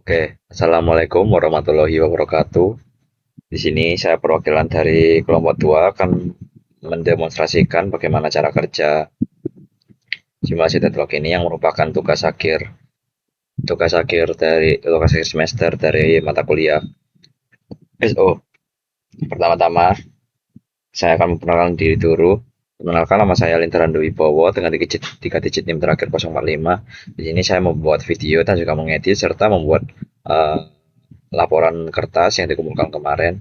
Oke, Assalamualaikum warahmatullahi wabarakatuh. Di sini saya perwakilan dari kelompok 2 akan mendemonstrasikan bagaimana cara kerja simulasi deadlock ini yang merupakan tugas akhir semester dari mata kuliah SO. Pertama-tama, saya akan memperkenalkan diri dulu. Perkenalkan, nama saya Lintaran Dwi Bowo dengan tiga digit NIM terakhir 045. Di sini saya membuat video dan juga mengedit serta membuat uh, laporan kertas yang dikumpulkan kemarin.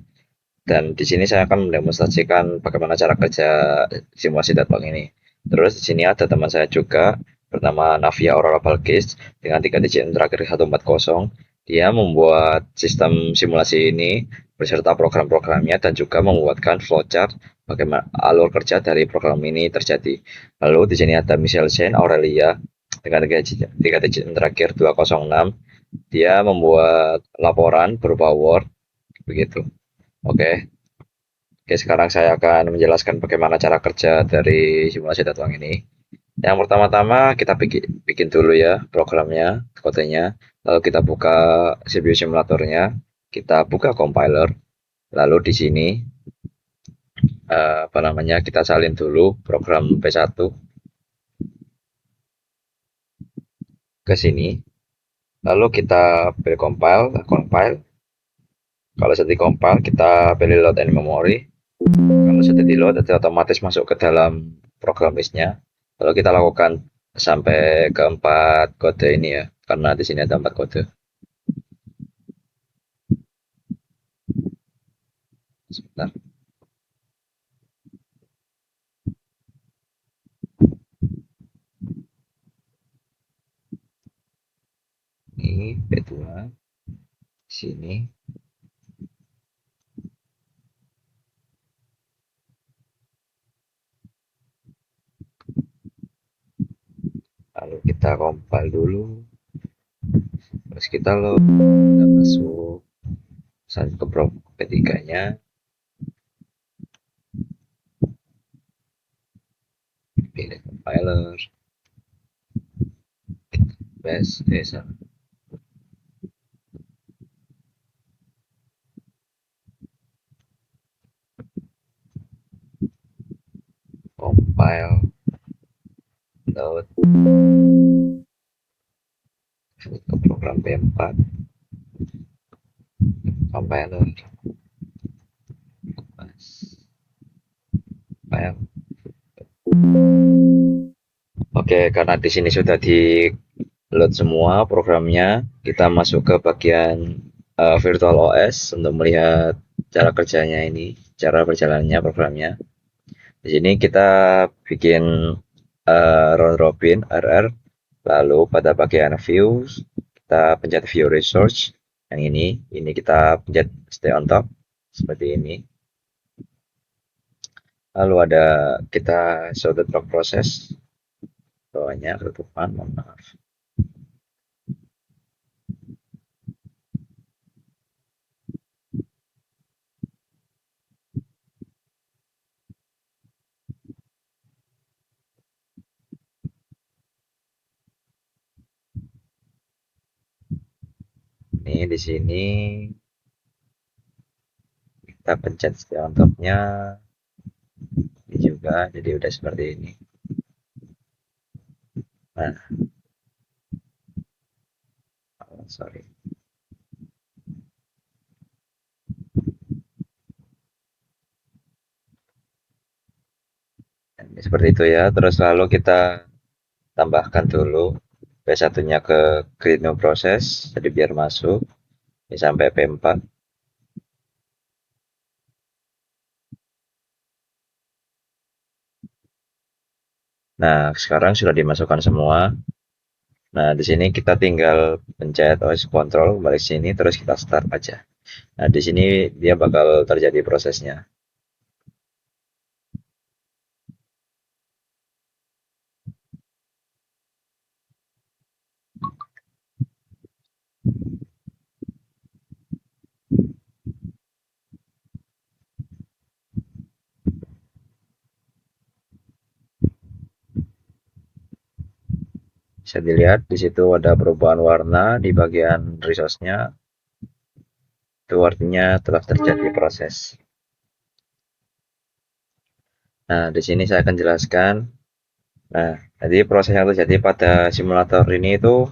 Dan di sini saya akan mendemonstrasikan bagaimana cara kerja simulasi deadlock ini. Terus di sini ada teman saya juga bernama Navia Aurora Balkis dengan tiga digit terakhir 140. Dia membuat sistem simulasi ini beserta program-programnya dan juga membuatkan flowchart bagaimana alur kerja dari program ini terjadi. Lalu di sini ada Michelle Shane Aurelia dengan tiga digit terakhir 206. Dia membuat laporan berupa Word begitu. Oke. Oke, sekarang saya akan menjelaskan bagaimana cara kerja dari simulasi data ini. Yang pertama-tama kita bikin dulu ya programnya, kodenya. Lalu kita buka CPU simulatornya, kita buka compiler. Lalu di sini apa namanya kita salin dulu program P1 ke sini. Lalu kita pilih compile. Kalau sudah di compile, kita pilih load and memory. Kalau sudah di load, nanti otomatis masuk ke dalam program listnya. Lalu kita lakukan sampai ke 4 kode ini ya, karena di sini ada 4 kode. Sebentar, ini P2, sini. Lalu kita compile dulu, terus kita load, kita masuk ke P3-nya, pilih compiler, base, compile, load, ke program P4, compiler, compile. Oke, karena di sini sudah di load semua programnya, kita masuk ke bagian Virtual OS untuk melihat cara kerjanya ini, cara berjalannya programnya. Di sini kita bikin round robin RR, lalu pada bagian views kita pencet view resource yang ini kita pencet stay on top seperti ini. Lalu ada kita show the clock process bawahnya ketutupan, mohon maaf. Ini di sini kita pencet stay on top-nya, ini juga jadi udah seperti ini. Nah, sorry. Ini seperti itu ya. Terus lalu kita tambahkan dulu P1-nya ke create new process, jadi biar masuk. Ini sampai P4. Nah, sekarang sudah dimasukkan semua. Nah, di sini kita tinggal pencet OS control balik sini, terus kita start aja. Nah, di sini dia bakal terjadi prosesnya. Bisa dilihat di situ ada perubahan warna di bagian resource-nya. Itu artinya telah terjadi proses. Nah, di sini saya akan jelaskan. Nah, jadi proses yang terjadi pada simulator ini itu,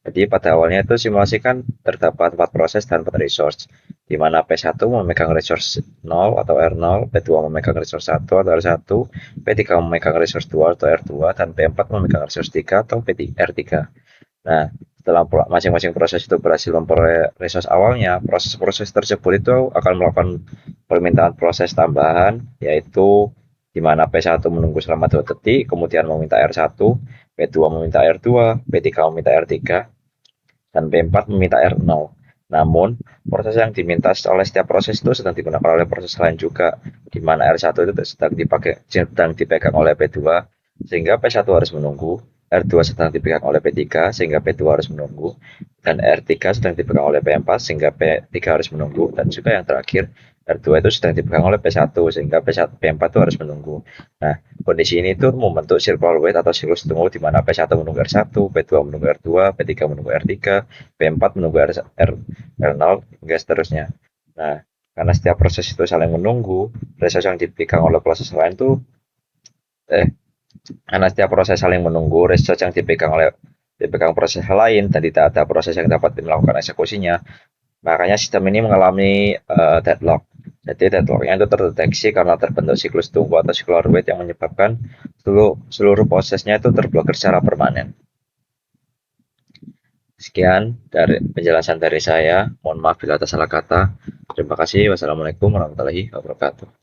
jadi pada awalnya itu simulasi kan terdapat 4 proses dan 4 resource, di mana P1 memegang resource 0 atau R0, P2 memegang resource 1 atau R1, P3 memegang resource 2 atau R2, dan P4 memegang resource 3 atau R3. Nah, setelah masing-masing proses itu berhasil memperoleh resource awalnya, proses-proses tersebut itu akan melakukan permintaan proses tambahan, yaitu di mana P1 menunggu selama 2 detik, kemudian meminta R1, P2 meminta R2, P3 meminta R3, dan P4 meminta R0. Namun, proses yang diminta oleh setiap proses itu sedang digunakan oleh proses lain juga, di mana R1 itu sedang dipegang oleh P2, sehingga P1 harus menunggu, R2 sedang dipegang oleh P3, sehingga P2 harus menunggu, dan R3 sedang dipegang oleh P4, sehingga P3 harus menunggu, dan juga yang terakhir, R2 itu sedang dipegang oleh P1, sehingga P4 itu harus menunggu. Nah, kondisi ini tuh membentuk circle wait atau siklus tunggu di mana P1 menunggu R1, P2 menunggu R2, P3 menunggu R3, P4 menunggu R0, hingga seterusnya. Nah, karena setiap proses itu saling menunggu, resource yang dipegang oleh proses lain tuh eh karena setiap proses saling menunggu, resource yang dipegang proses lain dan tidak ada proses yang dapat melakukan eksekusinya, makanya sistem ini mengalami deadlock. Jadi deadlocknya itu terdeteksi karena terbentuk siklus tunggu atau circular wait yang menyebabkan seluruh prosesnya itu terblokir secara permanen. Sekian dari penjelasan dari saya. Mohon maaf bila ada salah kata. Terima kasih. Wassalamualaikum warahmatullahi wabarakatuh.